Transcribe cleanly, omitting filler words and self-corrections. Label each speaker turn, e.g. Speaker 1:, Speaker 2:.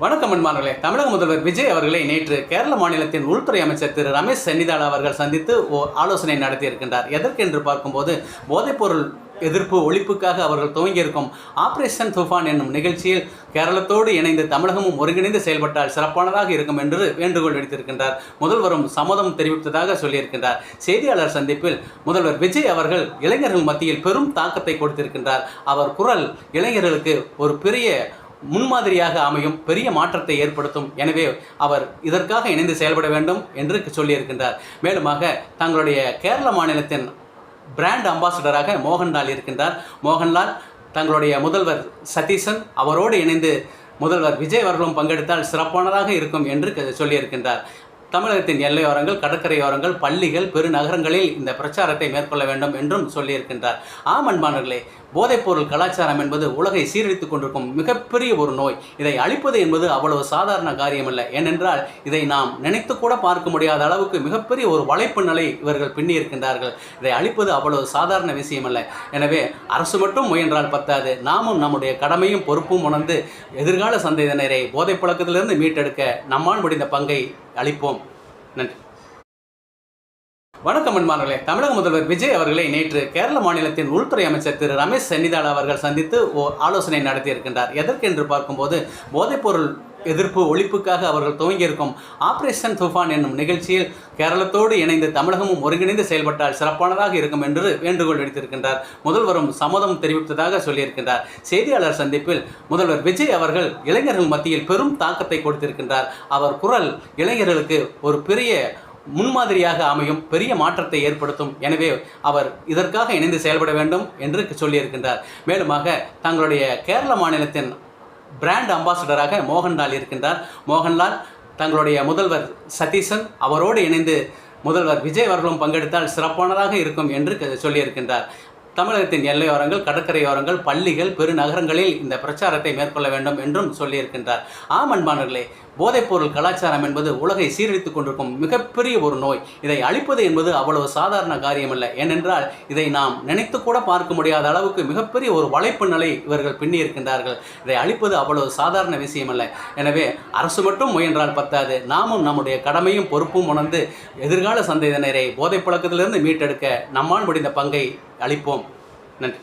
Speaker 1: வணக்கம் அன்பானவர்களே. தமிழக முதல்வர் விஜய் அவர்களை நேற்று கேரள மாநிலத்தின் உள்துறை அமைச்சர் திரு ரமேஷ் சென்னிதாலா அவர்கள் சந்தித்து ஆலோசனை நடத்தியிருக்கின்றார். எதற்கென்று பார்க்கும்போது போதைப்பொருள் எதிர்ப்பு ஒழிப்புக்காக அவர்கள் துவங்கியிருக்கும் ஆபரேஷன் துஃபான் என்னும் நிகழ்ச்சியில் கேரளத்தோடு இணைந்து தமிழகமும் ஒருங்கிணைந்து செயல்பட்டால் சிறப்பானதாக இருக்கும் என்று வேண்டுகோள் விடுத்திருக்கின்றார். முதல்வரும் சம்மதம் தெரிவித்ததாக சொல்லியிருக்கின்றார். செய்தியாளர் சந்திப்பில் முதல்வர் விஜய் அவர்கள் இளைஞர்கள் மத்தியில் பெரும் தாக்கத்தை கொடுத்திருக்கின்றார். அவர் குரல் இளைஞர்களுக்கு ஒரு பெரிய முன்மாதிரியாக அமையும், பெரிய மாற்றத்தை ஏற்படுத்தும். எனவே அவர் இதற்காக இணைந்து செயல்பட வேண்டும் என்று சொல்லியிருக்கின்றார். மேலுமாக தங்களுடைய கேரள மாநிலத்தின் பிராண்ட் அம்பாசிடராக மோகன்லால் இருக்கின்றார். மோகன்லால் தங்களுடைய முதல்வர் சதீசன் அவரோடு இணைந்து முதல்வர் விஜய் அவர்களும் பங்கெடுத்தால் சிறப்பானதாக இருக்கும் என்று சொல்லியிருக்கின்றார். தமிழகத்தின் எல்லையோரங்கள், கடற்கரையோரங்கள், பள்ளிகள், பெருநகரங்களில் இந்த பிரச்சாரத்தை மேற்கொள்ள வேண்டும் என்றும் சொல்லியிருக்கின்றார். அன்பானவர்களே, போதைப்பொருள் கலாச்சாரம் என்பது உலகை சீரழித்துக் கொண்டிருக்கும் மிகப்பெரிய ஒரு நோய். இதை அழிப்பது என்பது அவ்வளவு சாதாரண காரியமல்ல. ஏனென்றால் இதை நாம் நினைத்து கூட பார்க்க முடியாத அளவுக்கு மிகப்பெரிய ஒரு வளைப்பு நிலை இவர்கள் பின்னியிருக்கின்றார்கள். இதை அழிப்பது அவ்வளவு சாதாரண விஷயமல்ல. எனவே அரசு மட்டும் முயன்றால் பத்தாது, நாமும் நம்முடைய கடமையும் பொறுப்பும் உணர்ந்து எதிர்கால சந்ததியினரை போதைப் பழக்கத்திலிருந்து மீட்டெடுக்க நம்மால் முடிந்த பங்கை அளிப்போம். நன்றி. வணக்கம் அன்பானவர்களே. தமிழக முதல்வர் விஜய் அவர்களை நேற்று கேரள மாநிலத்தின் உள்துறை அமைச்சர் திரு ரமேஷ் சென்னிதாலா அவர்கள் சந்தித்து ஆலோசனை நடத்தியிருக்கின்றார். எதற்கென்று பார்க்கும்போது போதைப்பொருள் எதிர்ப்பு ஒழிப்புக்காக அவர்கள் துவங்கியிருக்கும் ஆபரேஷன் துஃபான் என்னும் நிகழ்ச்சியில் கேரளத்தோடு இணைந்து தமிழகமும் ஒருங்கிணைந்து செயல்பட்டால் சிறப்பானதாக இருக்கும் என்று வேண்டுகோள் விடுத்திருக்கின்றார். முதல்வரும் சம்மதம் தெரிவித்ததாக சொல்லியிருக்கின்றார். செய்தியாளர் சந்திப்பில் முதல்வர் விஜய் அவர்கள் இளைஞர்கள் மத்தியில் பெரும் தாக்கத்தை கொடுத்திருக்கின்றார். அவர் குரல் இளைஞர்களுக்கு ஒரு பெரிய முன்மாதிரியாக அமையும், பெரிய மாற்றத்தை ஏற்படுத்தும். எனவே அவர் இதற்காக இணைந்து செயல்பட வேண்டும் என்று சொல்லியிருக்கின்றார். மேலுமாக தங்களுடைய கேரள மாநிலத்தின் பிராண்ட் அம்பாசிடராக மோகன்லால் இருக்கின்றார். மோகன்லால் தங்களுடைய முதல்வர் சதீசன் அவரோடு இணைந்து முதல்வர் விஜய் அவர்களும் பங்கெடுத்தால் சிறப்பானதாக இருக்கும் என்று சொல்லியிருக்கின்றார். தமிழகத்தின் எல்லையோரங்கள், கடற்கரையோரங்கள், பள்ளிகள், பெருநகரங்களில் இந்த பிரச்சாரத்தை மேற்கொள்ள வேண்டும் என்றும் சொல்லியிருக்கின்றார். அன்பானவர்களே, போதைப்பொருள் கலாச்சாரம் என்பது உலகை சீரழித்துக் கொண்டிருக்கும் மிகப்பெரிய ஒரு நோய். இதை அழிப்பது என்பது அவ்வளவு சாதாரண காரியமல்ல. ஏனென்றால் இதை நாம் நினைத்து கூட பார்க்க முடியாத அளவுக்கு மிகப்பெரிய ஒரு வளைப்பு நிலை இவர்கள் பின்னியிருக்கின்றார்கள். இதை அழிப்பது அவ்வளவு சாதாரண விஷயமல்ல. எனவே அரசு மட்டும் முயன்றால் பத்தாது, நாமும் நம்முடைய கடமையும் பொறுப்பும் உணர்ந்து எதிர்கால சந்ததியினரை போதைப் பழக்கத்திலிருந்து மீட்டெடுக்க நம்மால் முடிந்த பங்கை அளிப்போம். நன்றி.